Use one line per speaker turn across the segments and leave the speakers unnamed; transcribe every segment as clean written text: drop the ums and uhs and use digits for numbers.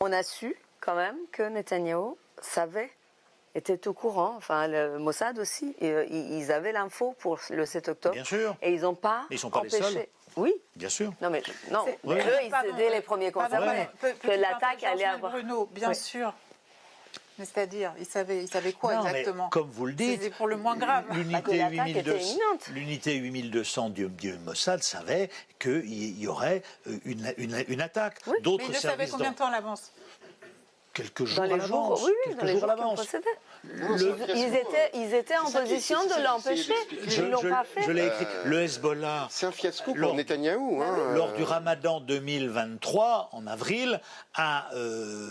On a su quand même que Netanyahou était au courant, enfin le Mossad aussi, ils avaient l'info pour le 7 octobre.
Bien sûr.
Et ils n'ont pas
Mais ils sont pas
empêché.
Les seuls.
Oui.
Bien sûr.
Non mais non,
Oui.
eux ils étaient les premiers concernés.
Que
l'attaque allait avoir.
Bruno, bien sûr. Mais c'est-à-dire, ils savaient quoi
non,
exactement?
Mais comme vous le dites,
c'est pour le moins grave.
L'unité
8200 du Mossad savait qu'il y aurait une attaque.
Oui.
Mais ils le savaient combien de temps à l'avance?
Quelques jours à l'avance.
Dans les jours qui précédaient. Ils étaient en position de l'empêcher. Ils ne l'ont pas fait.
Je l'ai écrit. Le Hezbollah.
C'est un fiasco pour Netanyahou.
Lors du Ramadan 2023, en avril, a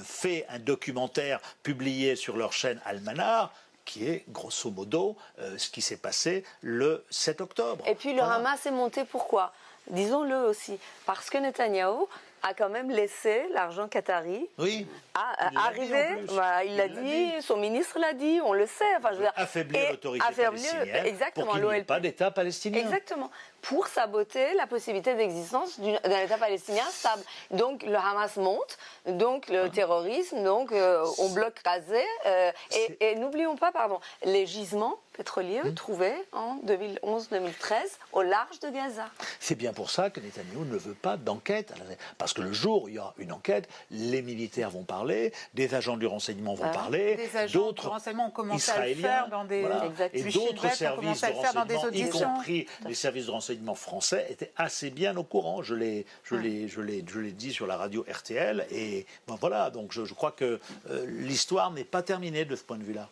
fait un documentaire publié sur leur chaîne Al-Manar, qui est grosso modo ce qui s'est passé le 7 octobre.
Et puis le Hamas est monté pourquoi? Disons-le aussi. Parce que Netanyahou a quand même laissé l'argent qatari arriver. Il l'a dit, son ministre l'a dit, on le sait. Enfin, je veux dire,
affaiblir l'autorité palestinienne pour qu'il n'y ait pas d'État palestinien.
Exactement. Pour saboter la possibilité d'existence d'un État palestinien stable. Donc le Hamas monte, donc le terrorisme, donc on bloque Gaza. Et n'oublions pas, les gisements pétroliers trouvés en 2011-2013 au large de Gaza.
C'est bien pour ça que Netanyahou ne veut pas d'enquête. Parce que le jour où il y aura une enquête, les militaires vont parler, des agents du renseignement vont parler,
d'autres du renseignement ont commencé à le faire dans des
et d'autres services de renseignement, y compris les services de renseignement français, étaient assez bien au courant. Je l'ai dit sur la radio RTL et voilà. Donc je crois que l'histoire n'est pas terminée de ce point de vue-là.